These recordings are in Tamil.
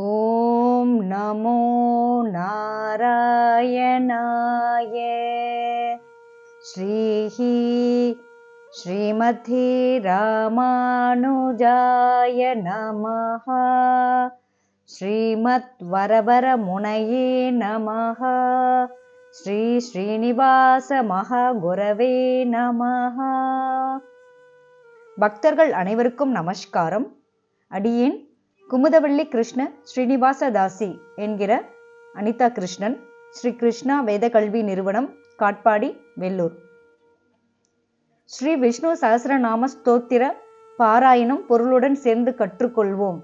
ஓம் நமோ நாராயணாய. ஸ்ரீஹி ஸ்ரீமதி ராமானுஜாய நமஹ. ஸ்ரீமத் வரவரமுனையே நமஹ. ஸ்ரீ ஸ்ரீனிவாச மகாகுரவே நமஹ. பக்தர்கள் அனைவருக்கும் நமஸ்காரம். அடியேன் குமுதவள்ளி கிருஷ்ண ஸ்ரீனிவாசதாசி என்கிற அனிதா கிருஷ்ணன், ஸ்ரீ கிருஷ்ணா வேத கல்வி நிறுவனம், காட்பாடி, வெள்ளூர். ஸ்ரீ விஷ்ணு சஹஸ்ரநாம ஸ்தோத்திர பாராயணம் பொருளுடன் சேர்ந்து கற்றுக்கொள்வோம்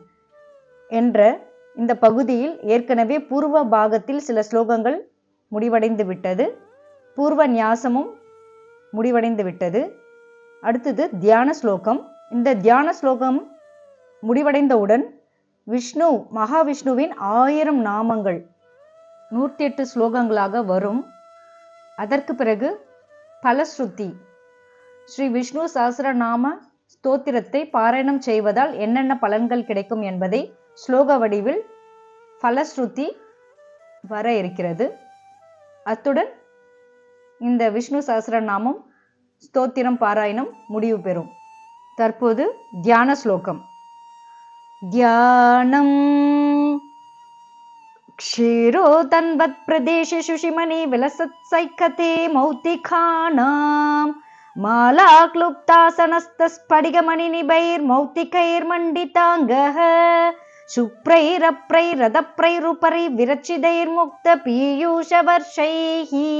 என்ற இந்த பகுதியில் ஏற்கனவே பூர்வ பாகத்தில் சில ஸ்லோகங்கள் முடிவடைந்து விட்டது. பூர்வ ஞாசமும் முடிவடைந்து விட்டது. அடுத்தது தியான ஸ்லோகம். இந்த தியான ஸ்லோகம் முடிவடைந்தவுடன் விஷ்ணு மகாவிஷ்ணுவின் 1000 நாமங்கள் 108 ஸ்லோகங்களாக வரும். அதற்கு பிறகு பலஸ்ருதி, ஸ்ரீ விஷ்ணு சஹஸ்ரநாம ஸ்தோத்திரத்தை பாராயணம் செய்வதால் என்னென்ன பலன்கள் கிடைக்கும் என்பதை ஸ்லோக வடிவில் பலஸ்ருதி வர இருக்கிறது. அத்துடன் இந்த விஷ்ணு சஹஸ்ரநாமம் ஸ்தோத்திரம் பாராயணம் முடிவு பெறும். தற்போது தியான ஸ்லோகம். தியானம் க்ஷீரோ தன்வத் பிரதேஷ சுஷிமணி விலசத் சைக்கதே மௌத்திகானாம் மாலா க்ளுப்தாசனஸ்தஸ்படிகமணி நிபைர் மௌத்திகைர் மண்டிதாங்கஹ சுப்ரைரப்ரை ரதப்ரைருபரி விரச்சிதைர் முக்த பீயூஷ வர்ஷைஹி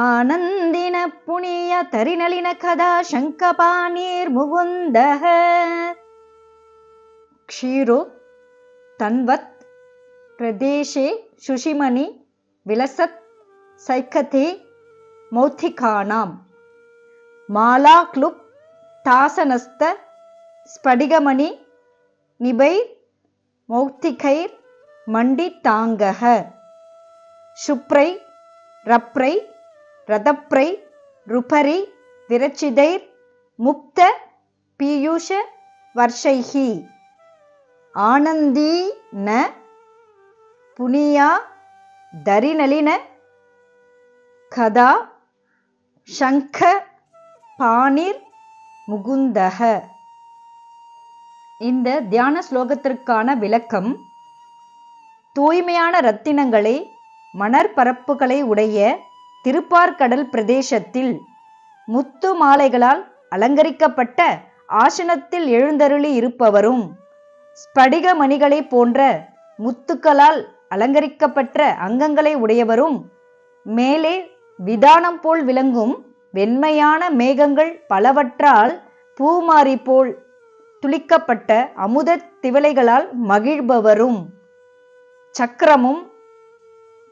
ஆனந்தின புனிய தரிநலின கதா சங்கபானீர் முகுந்தஹ. க்ஷீரோ தன்வத் பிரதேஷே சுஷிமணி விலசத் சைக்கதே மௌத்திகானாம் மாலா க்ளுப் தாசனஸ்த ஸ்படிகமணி நிபைர் மௌத்திகைர் மண்டிதாங்கஹ சுப்ரை ரப்ரை ரதப்ரை ருபரி விரச்சிதைர் முக்த பீயூஷ வர்ஷைஹி ஆனந்தீன புனியா தரிநலின கதா சங்க பாணிர் முகுந்தஹ. இந்த தியான ஸ்லோகத்திற்கான விளக்கம்: தூய்மையான ரத்தினங்களை மணற்பரப்புகளை உடைய திருப்பார்கடல் பிரதேசத்தில் முத்து மாலைகளால் அலங்கரிக்கப்பட்ட ஆசனத்தில் எழுந்தருளி இருப்பவரும், ஸ்படிக மணிகளை போன்ற முத்துக்களால் அலங்கரிக்கப்பட்ட அங்கங்களை உடையவரும், மேலே விதானம் போல் விளங்கும் வெண்மையான மேகங்கள் பலவற்றால் பூமாரி போல் துளிக்கப்பட்ட அமுத திவலைகளால் மகிழ்பவரும், சக்கரமும்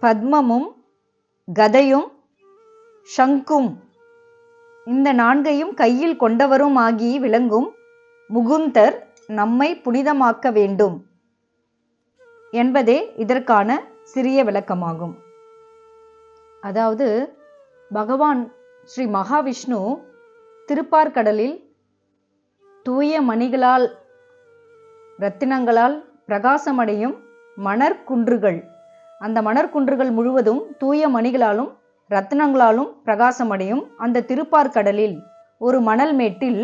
பத்மமும் கதையும் சங்கும் இந்த 4ஐயும் கையில் கொண்டவருமாகி விளங்கும் முகுந்தர் நம்மை புனிதமாக்க வேண்டும் என்பதே இதற்கான சிறிய விளக்கமாகும். அதாவது, பகவான் ஸ்ரீ மகாவிஷ்ணு திருப்பார்கடலில் தூய மணிகளால் இரத்தினங்களால் பிரகாசமடையும் மணற்குன்றுகள், அந்த மணற்குன்றுகள் முழுவதும் தூய மணிகளாலும் இரத்தினங்களாலும் பிரகாசமடையும் அந்த திருப்பார்கடலில் ஒரு மணல் மேட்டில்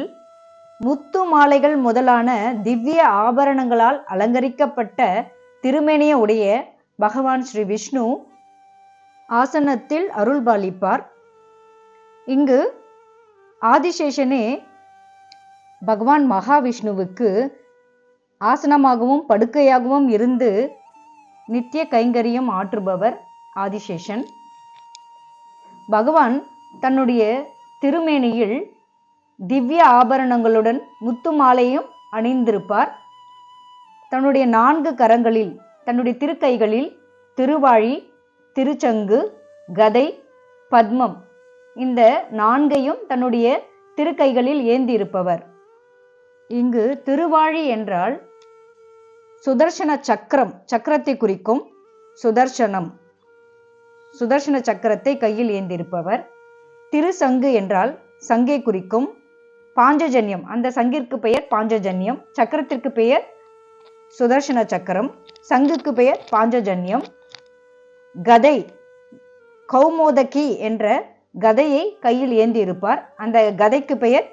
முத்து மாலைகள் முதலான திவ்ய ஆபரணங்களால் அலங்கரிக்கப்பட்ட திருமேனிய உடைய பகவான் ஸ்ரீ விஷ்ணு ஆசனத்தில் அருள்பாலிப்பார். இங்கு ஆதிசேஷனே பகவான் மகாவிஷ்ணுவுக்கு ஆசனமாகவும் படுக்கையாகவும் இருந்து நித்திய கைங்கரியம் ஆற்றுபவர் ஆதிசேஷன். பகவான் தன்னுடைய திருமேனியில் திவ்ய ஆபரணங்களுடன் முத்து மாலையும் அணிந்திருப்பார். தன்னுடைய 4 கரங்களில், தன்னுடைய திருக்கைகளில் திருவாழி, திருச்சங்கு, கதை, பத்மம் இந்த 4ஐயும் தன்னுடைய திருக்கைகளில் ஏந்தி இருப்பவர். இங்கு திருவாழி என்றால் சுதர்சன சக்கரம், சக்கரத்தை குறிக்கும் சுதர்சனம், சுதர்சன சக்கரத்தை கையில் ஏந்திருப்பவர். திருசங்கு என்றால் சங்கை குறிக்கும் பாஞ்சஜன்யம், அந்த சங்கிற்கு பெயர் பாஞ்சஜன்யம், சக்கரத்திற்கு பெயர் சுதர்சன சக்கரம், சங்குக்கு பெயர் பாஞ்சஜன்யம், கதை கௌமோதகி என்ற கதையை கையில் ஏந்தி இருப்பார். அந்த கதைக்கு பெயர்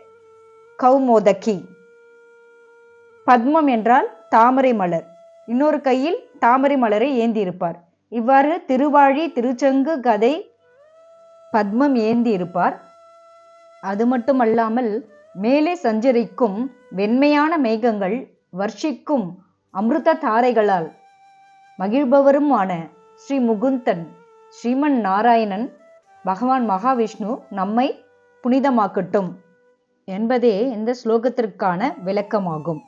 கௌமோதகி. பத்மம் என்றால் தாமரை மலர், இன்னொரு கையில் தாமரை மலரை ஏந்தி இருப்பார். இவ்வாறு திருவாழி, திருச்சங்கு, கதை, பத்மம் ஏந்தி இருப்பார். அது மட்டுமல்லாமல் மேலே சஞ்சரிக்கும் வெண்மையான மேகங்கள் வர்ஷிக்கும் அமிர்த தாரைகளால் மகிழ்பவருமான ஸ்ரீ முகுந்தன், ஸ்ரீமன் நாராயணன், பகவான் மகாவிஷ்ணு நம்மை புனிதமாக்கட்டும் என்பதே இந்த ஸ்லோகத்திற்கான விளக்கமாகும்.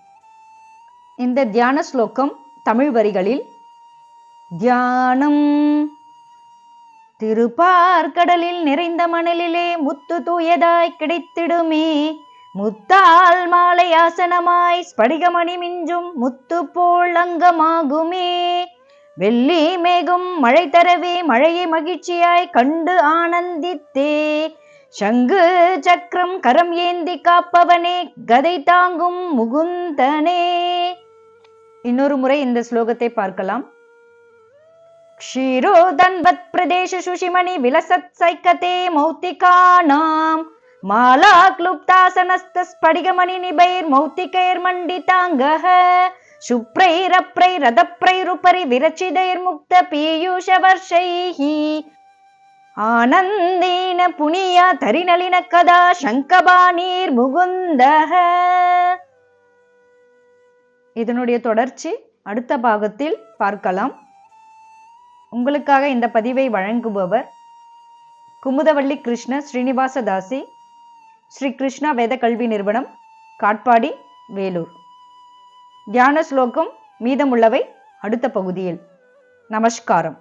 இந்த தியான ஸ்லோகம் தமிழ் வரிகளில்: தியானம் திருப்பார்கடலில் நிறைந்த மணலிலே முத்து தூயதாய் கிடைத்திடுமே, முத்தால் மாலை ஆசனமாய் ஸ்படிகமணி மிஞ்சும் முத்து போல் அங்கமாகுமே, வெள்ளி மேகம் மழை தரவே மழையை மகிழ்ச்சியாய் கண்டு ஆனந்தித்தே, சங்கு சக்கரம் கரம் ஏந்தி காப்பவனே கதை தாங்கும் முகுந்தனே. இன்னொரு முறை இந்த ஸ்லோகத்தை பார்க்கலாம். க்ஷீரோதன்வத் பிரதேச சுஷிமணி விலசத் சைக்கதே மௌத்திகானாம் மாலா க்ளுப்தாசனஸ்த ஸ்படிகமணி நிபைர் மௌத்திகைர் மண்டிதாங்கஹ சுப்ரைரப்ரை ரதப்ரைருபரி விரச்சிதைர் முக்த பீயூஷ வர்ஷைஹி ஆனந்தேன புனியா தரிநளின கதா சங்கபாணீர் முகுந்தஹ. இதனுடைய தொடர்ச்சி அடுத்த பாகத்தில் பார்க்கலாம். உங்களுக்காக இந்த பதிவை வழங்குபவர் குமுதவள்ளி கிருஷ்ண ஸ்ரீனிவாசதாசி, ஸ்ரீ கிருஷ்ணா வேத கல்வி நிறுவனம், காட்பாடி, வேலூர். தியான ஸ்லோகம் மீதமுள்ளவை அடுத்த பகுதியில். நமஸ்காரம்.